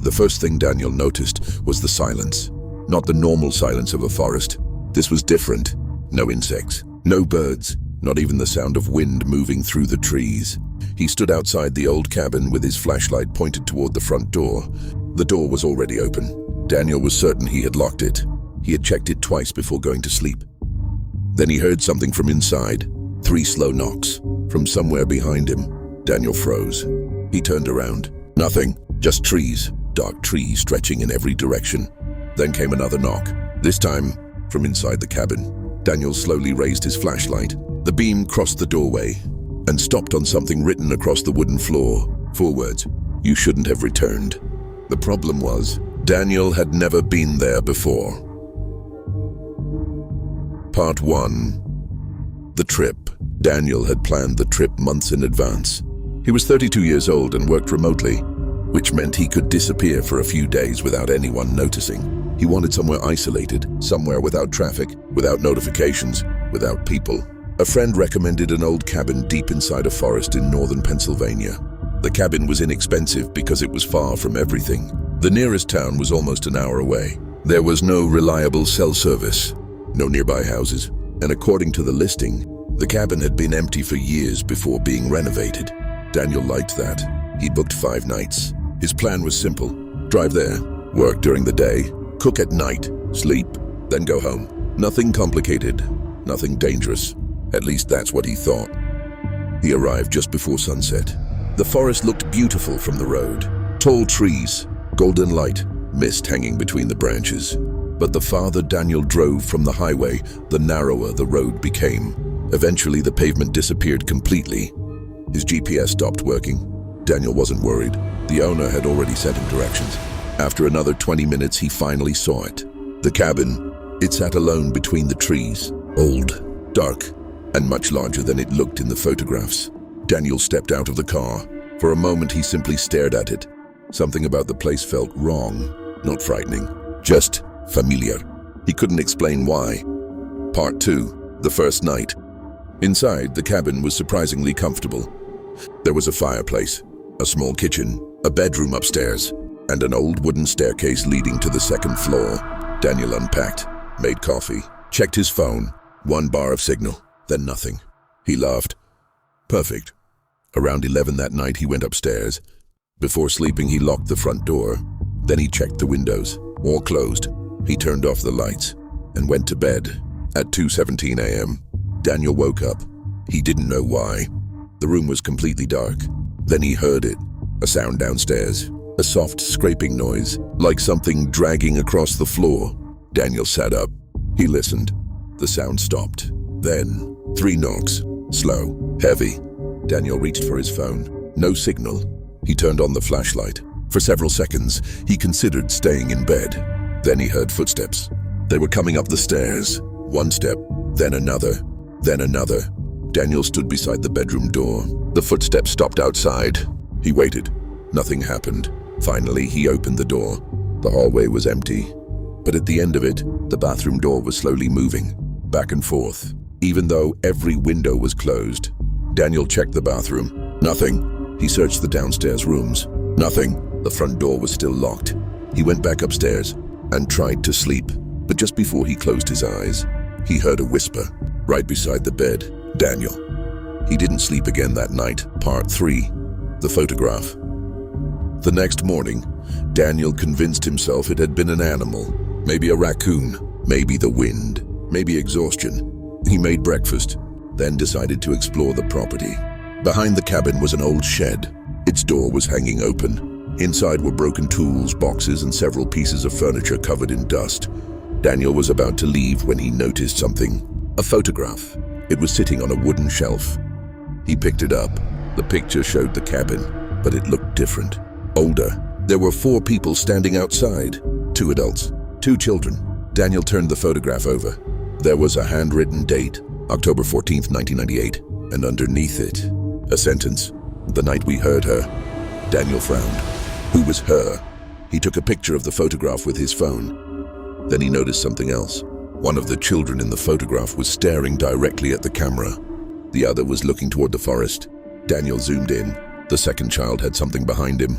The first thing Daniel noticed was the silence. Not the normal silence of a forest. This was different. No insects, no birds, not even the sound of wind moving through the trees. He stood outside the old cabin with his flashlight pointed toward the front door. The door was already open. Daniel was certain he had locked it. He had checked it twice before going to sleep. Then he heard something from inside. 3 slow knocks. From somewhere behind him. Daniel froze. He turned around. Nothing. Just trees. Dark trees stretching in every direction. Then came another knock. This time, from inside the cabin. Daniel slowly raised his flashlight. The beam crossed the doorway and stopped on something written across the wooden floor. 4 words. You shouldn't have returned. The problem was, Daniel had never been there before. Part 1. The trip. Daniel had planned the trip months in advance. He was 32 years old and worked remotely, which meant he could disappear for a few days without anyone noticing. He wanted somewhere isolated, somewhere without traffic, without notifications, without people. A friend recommended an old cabin deep inside a forest in northern Pennsylvania. The cabin was inexpensive because it was far from everything. The nearest town was almost an hour away. There was no reliable cell service, no nearby houses, and according to the listing, the cabin had been empty for years before being renovated. Daniel liked that. He booked 5 nights. His plan was simple. Drive there, work during the day, cook at night, sleep, then go home. Nothing complicated, nothing dangerous. At least that's what he thought. He arrived just before sunset. The forest looked beautiful from the road. Tall trees, golden light, mist hanging between the branches. But the farther Daniel drove from the highway, the narrower the road became. Eventually, the pavement disappeared completely. His GPS stopped working. Daniel wasn't worried. The owner had already sent him directions. After another 20 minutes, he finally saw it. The cabin. It sat alone between the trees. Old, dark, and much larger than it looked in the photographs. Daniel stepped out of the car. For a moment, he simply stared at it. Something about the place felt wrong, not frightening, just familiar. He couldn't explain why. Part 2. The first night. Inside, the cabin was surprisingly comfortable. There was a fireplace, a small kitchen, a bedroom upstairs, and an old wooden staircase leading to the second floor. Daniel unpacked, made coffee, checked his phone. 1 bar of signal, then nothing. He laughed. Perfect. Around 11 that night, he went upstairs. Before sleeping, he locked the front door. Then he checked the windows, all closed. He turned off the lights and went to bed. At 2:17 a.m., Daniel woke up. He didn't know why. The room was completely dark. Then he heard it, a sound downstairs, a soft scraping noise, like something dragging across the floor. Daniel sat up. He listened. The sound stopped. Then, 3 knocks, slow, heavy. Daniel reached for his phone. No signal. He turned on the flashlight. For several seconds, he considered staying in bed. Then he heard footsteps. They were coming up the stairs. 1 step, then another, then another. Daniel stood beside the bedroom door. The footsteps stopped outside. He waited. Nothing happened. Finally, he opened the door. The hallway was empty. But at the end of it, the bathroom door was slowly moving, back and forth, even though every window was closed. Daniel checked the bathroom. Nothing. He searched the downstairs rooms. Nothing. The front door was still locked. He went back upstairs and tried to sleep. But just before he closed his eyes, he heard a whisper right beside the bed. Daniel. He didn't sleep again that night. Part 3. The photograph. The next morning, Daniel convinced himself it had been an animal. Maybe a raccoon. Maybe the wind. Maybe exhaustion. He made breakfast, then decided to explore the property. Behind the cabin was an old shed. Its door was hanging open. Inside were broken tools, boxes, and several pieces of furniture covered in dust. Daniel was about to leave when he noticed something. A photograph. It was sitting on a wooden shelf. He picked it up. The picture showed the cabin, but it looked different. Older. There were 4 people standing outside. 2 adults, 2 children. Daniel turned the photograph over. There was a handwritten date, October 14th, 1998, and underneath it, a sentence. The night we heard her. Daniel frowned. Who was her? He took a picture of the photograph with his phone. Then he noticed something else. One of the children in the photograph was staring directly at the camera. The other was looking toward the forest. Daniel zoomed in. The second child had something behind him.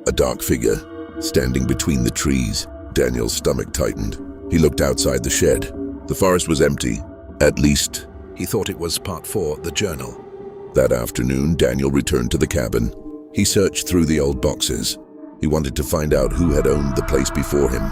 A dark figure, standing between the trees. Daniel's stomach tightened. He looked outside the shed. The forest was empty. At least, he thought it was. Part 4, the journal. That afternoon, Daniel returned to the cabin. He searched through the old boxes. He wanted to find out who had owned the place before him.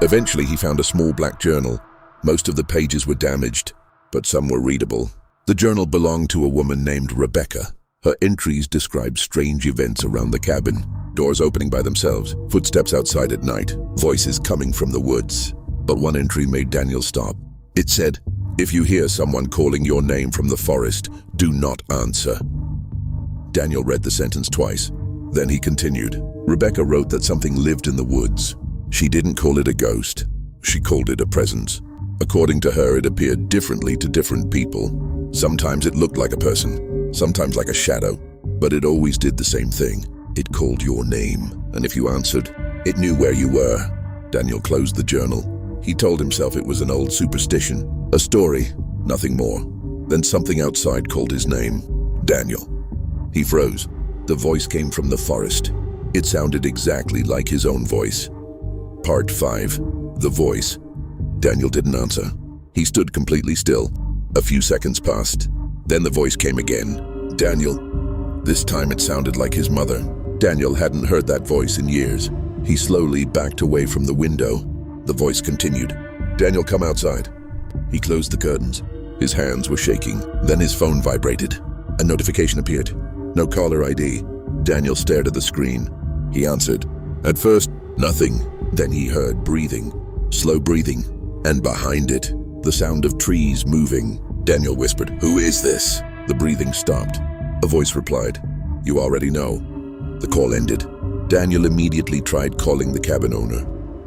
Eventually, he found a small black journal. Most of the pages were damaged, but some were readable. The journal belonged to a woman named Rebecca. Her entries described strange events around the cabin. Doors opening by themselves, footsteps outside at night, voices coming from the woods. But one entry made Daniel stop. It said, "If you hear someone calling your name from the forest, do not answer." Daniel read the sentence twice. Then he continued. Rebecca wrote that something lived in the woods. She didn't call it a ghost. She called it a presence. According to her, it appeared differently to different people. Sometimes it looked like a person, sometimes like a shadow, but it always did the same thing. It called your name, and if you answered, it knew where you were. Daniel closed the journal. He told himself it was an old superstition, a story, nothing more. Then something outside called his name. Daniel. He froze. The voice came from the forest. It sounded exactly like his own voice. Part 5. The voice. Daniel didn't answer. He stood completely still. A few seconds passed. Then the voice came again. Daniel. This time it sounded like his mother. Daniel hadn't heard that voice in years. He slowly backed away from the window. The voice continued. Daniel, come outside. He closed the curtains. His hands were shaking. Then his phone vibrated. A notification appeared. No caller ID. Daniel stared at the screen. He answered. At first, nothing. Then he heard breathing. Slow breathing. And behind it, the sound of trees moving. Daniel whispered, "Who is this?" The breathing stopped. A voice replied, "You already know." The call ended. Daniel immediately tried calling the cabin owner.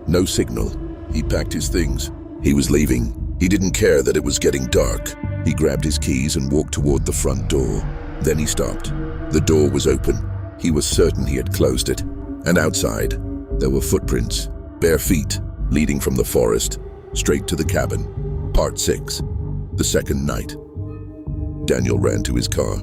No signal. He packed his things. He was leaving. He didn't care that it was getting dark. He grabbed his keys and walked toward the front door. Then he stopped. The door was open. He was certain he had closed it. And outside, there were footprints, bare feet, leading from the forest, straight to the cabin. Part 6. The second night. Daniel ran to his car.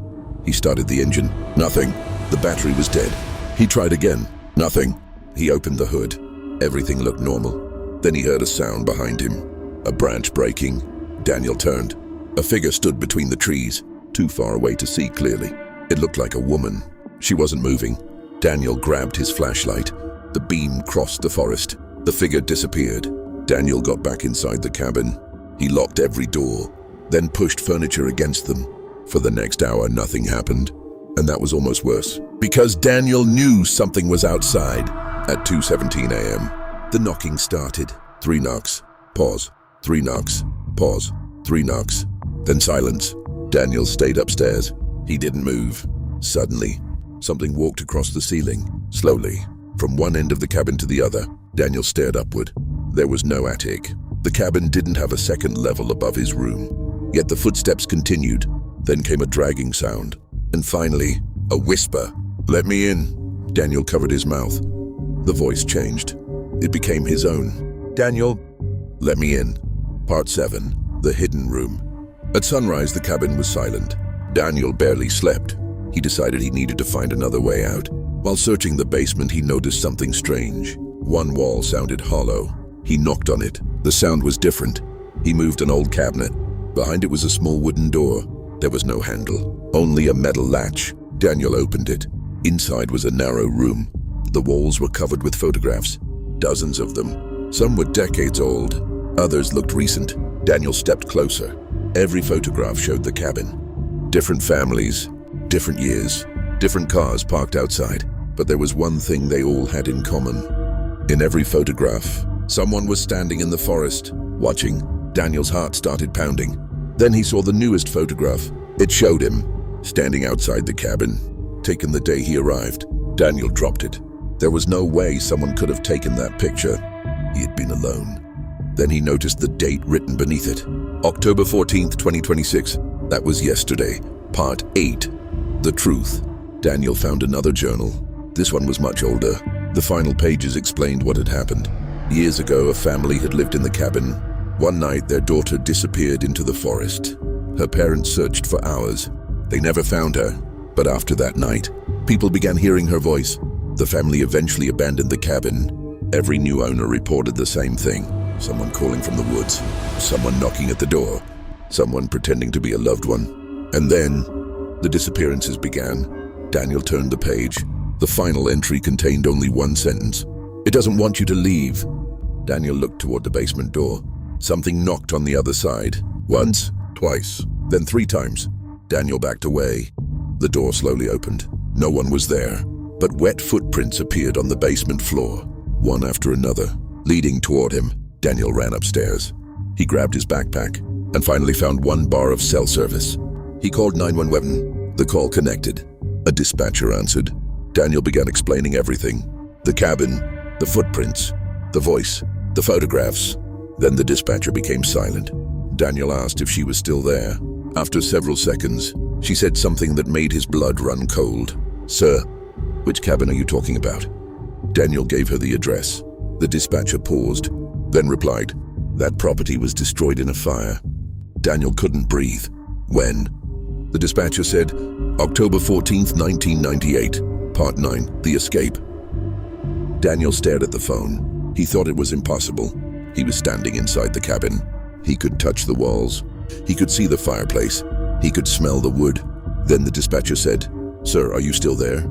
He started the engine. Nothing. The battery was dead. He tried again. Nothing. He opened the hood. Everything looked normal. Then he heard a sound behind him. A branch breaking. Daniel turned. A figure stood between the trees, too far away to see clearly. It looked like a woman. She wasn't moving. Daniel grabbed his flashlight. The beam crossed the forest. The figure disappeared. Daniel got back inside the cabin. He locked every door, then pushed furniture against them. For the next hour, nothing happened. And that was almost worse, because Daniel knew something was outside. At 2:17 a.m., the knocking started. 3 knocks, pause, 3 knocks, pause, 3 knocks, then silence. Daniel stayed upstairs. He didn't move. Suddenly, something walked across the ceiling, slowly, from one end of the cabin to the other. Daniel stared upward. There was no attic. The cabin didn't have a second level above his room. Yet the footsteps continued. Then came a dragging sound. And finally, a whisper. "Let me in." Daniel covered his mouth. The voice changed. It became his own. "Daniel, let me in." Part 7. The hidden room. At sunrise, the cabin was silent. Daniel barely slept. He decided he needed to find another way out. While searching the basement, he noticed something strange. One wall sounded hollow. He knocked on it. The sound was different. He moved an old cabinet. Behind it was a small wooden door. There was no handle, only a metal latch. Daniel opened it. Inside was a narrow room. The walls were covered with photographs, dozens of them. Some were decades old, others looked recent. Daniel stepped closer. Every photograph showed the cabin. Different families, different years, different cars parked outside. But there was one thing they all had in common. In every photograph, someone was standing in the forest, watching. Daniel's heart started pounding. Then he saw the newest photograph. It showed him, standing outside the cabin, taken the day he arrived. Daniel dropped it. There was no way someone could have taken that picture. He had been alone. Then he noticed the date written beneath it. October 14th, 2026. That was yesterday. Part 8. The Truth. Daniel found another journal. This one was much older. The final pages explained what had happened. Years ago, a family had lived in the cabin. One night, their daughter disappeared into the forest. Her parents searched for hours. They never found her. But after that night, people began hearing her voice. The family eventually abandoned the cabin. Every new owner reported the same thing. Someone calling from the woods, someone knocking at the door, someone pretending to be a loved one. And then, the disappearances began. Daniel turned the page. The final entry contained only one sentence. "It doesn't want you to leave." Daniel looked toward the basement door. Something knocked on the other side. Once, twice, then 3 times. Daniel backed away. The door slowly opened. No one was there, but wet footprints appeared on the basement floor, one after another, leading toward him. Daniel ran upstairs. He grabbed his backpack and finally found one bar of cell service. He called 911. The call connected. A dispatcher answered. Daniel began explaining everything. The cabin, the footprints, the voice, the photographs. Then the dispatcher became silent. Daniel asked if she was still there. After several seconds, she said something that made his blood run cold. "Sir, which cabin are you talking about?" Daniel gave her the address. The dispatcher paused, then replied, "That property was destroyed in a fire." Daniel couldn't breathe. "When?" The dispatcher said, "October 14th, 1998, Part 9, The Escape." Daniel stared at the phone. He thought it was impossible. He was standing inside the cabin. He could touch the walls. He could see the fireplace. He could smell the wood. Then the dispatcher said, "Sir, are you still there?"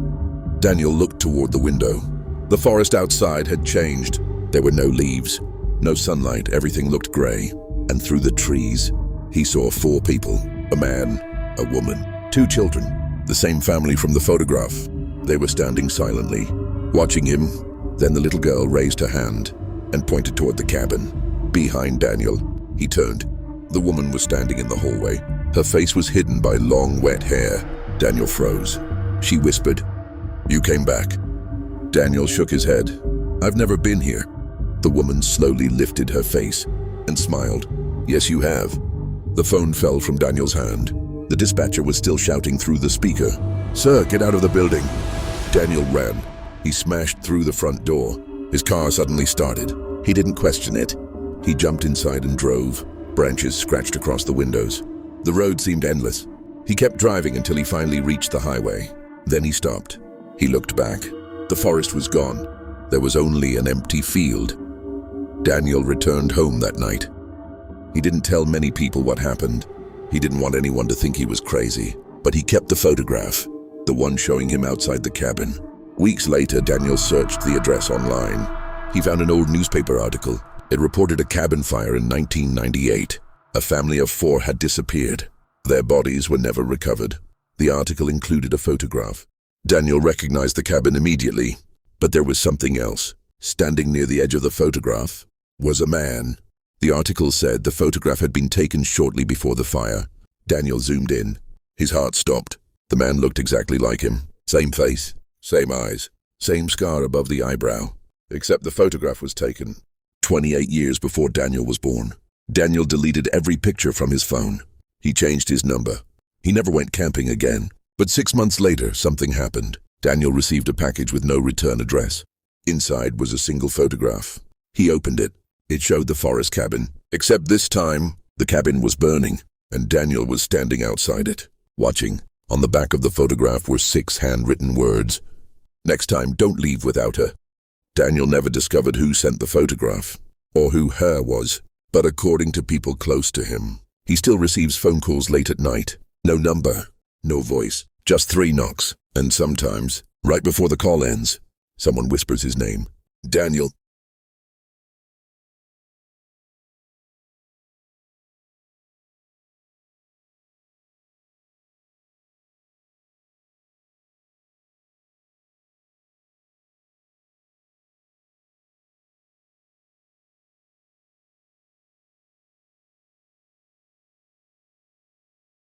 Daniel looked toward the window. The forest outside had changed. There were no leaves, no sunlight. Everything looked gray. And through the trees, he saw 4 people, a man, a woman, 2 children, the same family from the photograph. They were standing silently, watching him. Then the little girl raised her hand and pointed toward the cabin. Behind Daniel, he turned. The woman was standing in the hallway. Her face was hidden by long, wet hair. Daniel froze. She whispered, "You came back." Daniel shook his head. "I've never been here." The woman slowly lifted her face and smiled. "Yes, you have." The phone fell from Daniel's hand. The dispatcher was still shouting through the speaker, "Sir, get out of the building." Daniel ran. He smashed through the front door. His car suddenly started. He didn't question it. He jumped inside and drove. Branches scratched across the windows. The road seemed endless. He kept driving until he finally reached the highway. Then he stopped. He looked back. The forest was gone. There was only an empty field. Daniel returned home that night. He didn't tell many people what happened. He didn't want anyone to think he was crazy. But he kept the photograph, the one showing him outside the cabin. Weeks later, Daniel searched the address online. He found an old newspaper article. It reported a cabin fire in 1998. A family of 4 had disappeared. Their bodies were never recovered. The article included a photograph. Daniel recognized the cabin immediately, but there was something else. Standing near the edge of the photograph was a man. The article said the photograph had been taken shortly before the fire. Daniel zoomed in. His heart stopped. The man looked exactly like him. Same face, same eyes, same scar above the eyebrow. Except the photograph was taken 28 years before Daniel was born. Daniel deleted every picture from his phone. He changed his number. He never went camping again. But 6 months later, something happened. Daniel received a package with no return address. Inside was a single photograph. He opened it. It showed the forest cabin. Except this time, the cabin was burning, and Daniel was standing outside it, watching. On the back of the photograph were 6 handwritten words. "Next time, don't leave without her." Daniel never discovered who sent the photograph, or who her was, but according to people close to him, he still receives phone calls late at night. No number, no voice, just 3 knocks, and sometimes, right before the call ends, someone whispers his name. "Daniel."